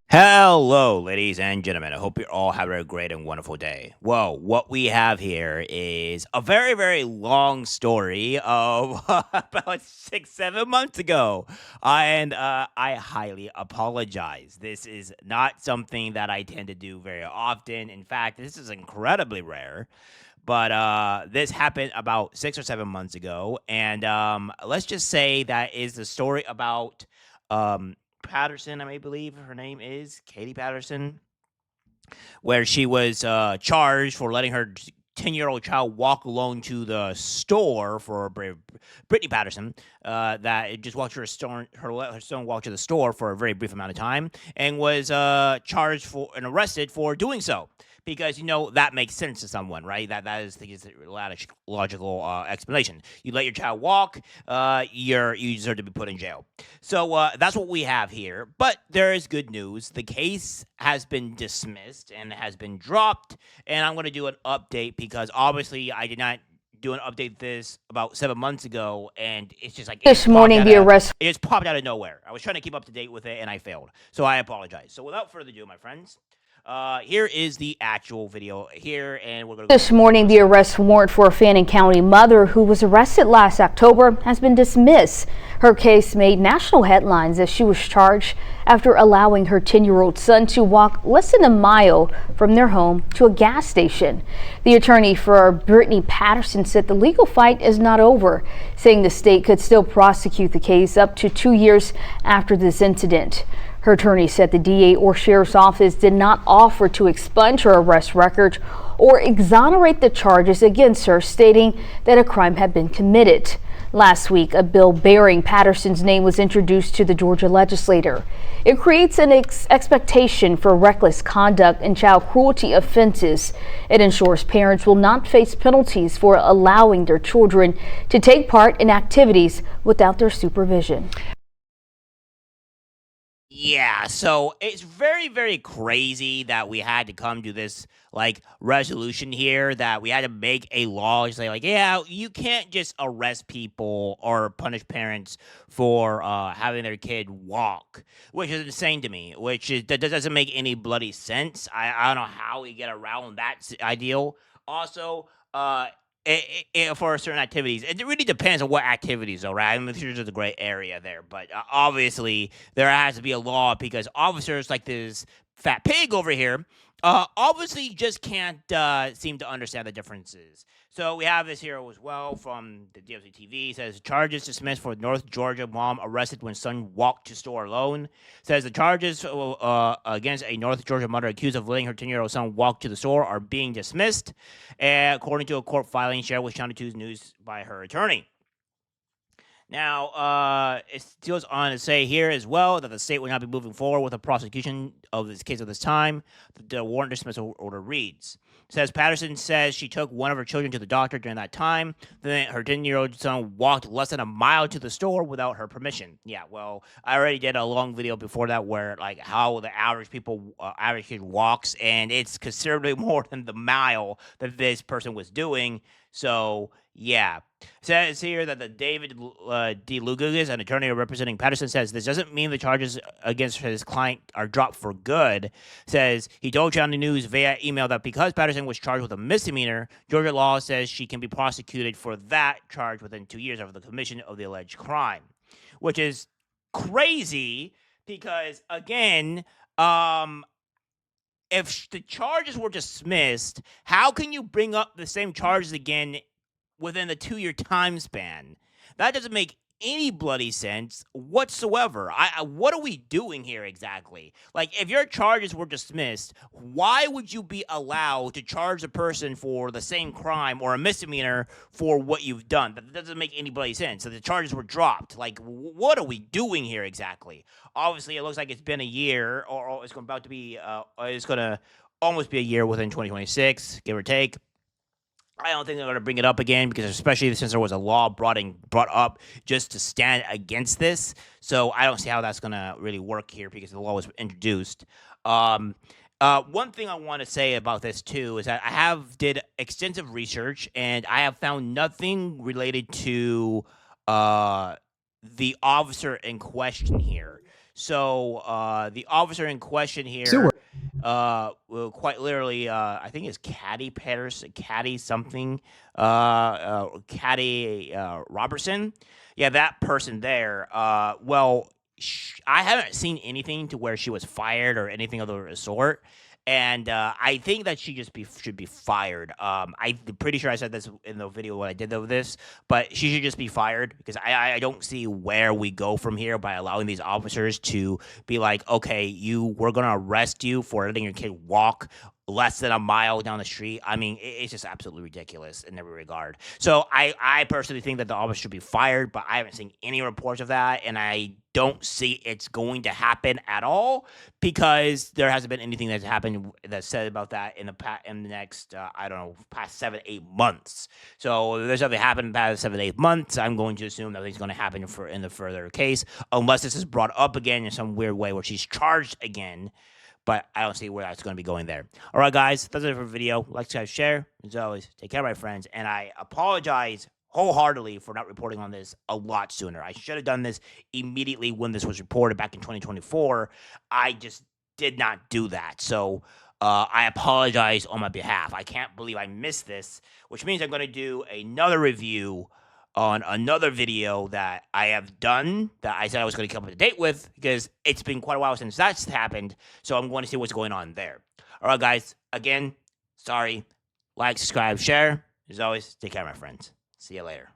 Hello, ladies and gentlemen. I hope you're all having a great and wonderful day. Well, what we have here is a very, very long story of about 6, 7 months ago. I highly apologize. This is not something that I tend to do very often. In fact, this is incredibly rare. But this happened about 6 or 7 months ago. And let's just say that is the story about um, Patterson, I may believe her name is Katie Patterson, where she was charged for letting her 10-year-old child walk alone to the store for Brittany Patterson. That it just walked to her store, let her son walk to the store for a very brief amount of time, and was charged for and arrested for doing so. Because that makes sense to someone, right? That is the logical explanation. You let your child walk, you deserve to be put in jail. So that's what we have here. But there is good news. The case has been dismissed and has been dropped. And I'm going to do an update because obviously I did not do an update this about 7 months ago, and it's just like This morning, the arrest it just popped out of nowhere. I was trying to keep up to date with it, and I failed. So I apologize. So without further ado, my friends, here is the actual video here, and we're going to This morning, the arrest warrant for a Fannin County mother who was arrested last October has been dismissed. Her case made national headlines as she was charged after allowing her 10-year-old son to walk less than a mile from their home to a gas station. The attorney for Brittany Patterson said the legal fight is not over, saying the state could still prosecute the case up to 2 years after this incident. Her attorney said the DA or sheriff's office did not offer to expunge her arrest record or exonerate the charges against her, stating that a crime had been committed. Last week, a bill bearing Patterson's name was introduced to the Georgia legislature. It creates an expectation for reckless conduct and child cruelty offenses. It ensures parents will not face penalties for allowing their children to take part in activities without their supervision. Yeah, so it's very, very crazy that we had to come to this resolution here, that we had to make a law to say yeah, you can't just arrest people or punish parents for having their kid walk, which is insane to me. That doesn't make any bloody sense. I don't know how we get around that ideal. Also, for certain activities, it really depends on what activities, though, right? I mean, there's a gray area there, but obviously there has to be a law because officers like this fat pig over here obviously just can't seem to understand the differences. So we have this here as well from the DOC TV. It says charges dismissed for North Georgia mom arrested when son walked to store alone. It says the charges against a North Georgia mother accused of letting her 10-year-old son walk to the store are being dismissed, according to a court filing shared with Channel 2's news by her attorney. Now, it goes on to say here as well that the state will not be moving forward with a prosecution of this case at this time. The warrant dismissal order reads. It says Patterson says she took one of her children to the doctor during that time. Then her 10-year-old son walked less than a mile to the store without her permission. Yeah, well, I already did a long video before that where how the average kid walks, and it's considerably more than the mile that this person was doing. So yeah. Says here that the David D. Lugugas, an attorney representing Patterson, says this doesn't mean the charges against his client are dropped for good. Says he told Channel News via email that because Patterson was charged with a misdemeanor, Georgia law says she can be prosecuted for that charge within 2 years of the commission of the alleged crime, which is crazy because, again, if the charges were dismissed, how can you bring up the same charges again within the 2 year time span? That doesn't make any bloody sense whatsoever. What are we doing here exactly? If your charges were dismissed, why would you be allowed to charge a person for the same crime or a misdemeanor for what you've done? That doesn't make any bloody sense. So the charges were dropped. What are we doing here exactly? Obviously, it looks like it's been a year, or it's about to be. It's going to almost be a year within 2026, give or take. I don't think they're going to bring it up again because, especially since there was a law brought up just to stand against this. So I don't see how that's going to really work here because the law was introduced. One thing I want to say about this too is that I have did extensive research and I have found nothing related to the officer in question here. So the officer in question here, Sewer. well, quite literally, I think it's Caddy Patterson, Caddy something, Caddy Robertson. Yeah, that person there. Well, I haven't seen anything to where she was fired or anything of the sort. And I think that she just should be fired. I'm pretty sure I said this in the video when I did this, but she should just be fired because I don't see where we go from here by allowing these officers to be like, okay, we're gonna arrest you for letting your kid walk less than a mile down the street. I mean, it's just absolutely ridiculous in every regard. So I personally think that the officer should be fired, but I haven't seen any reports of that, and I don't see it's going to happen at all because there hasn't been anything that's happened that's said about that in the next I don't know, past 7-8 months. So if there's something happened in the past 7-8 months, I'm going to assume nothing's going to happen in the further case unless this is brought up again in some weird way where she's charged again. But I don't see where that's going to be going there. All right, guys, that's it for the video. Like, subscribe, share. As always, take care, my friends. And I apologize wholeheartedly for not reporting on this a lot sooner. I should have done this immediately when this was reported back in 2024. I just did not do that. So I apologize on my behalf. I can't believe I missed this, which means I'm going to do another review on another video that I have done that I said I was going to keep up to date with because it's been quite a while since that's happened. So I'm going to see what's going on there. All right, guys. Again, sorry. Like, subscribe, share. As always, take care, my friends. See you later.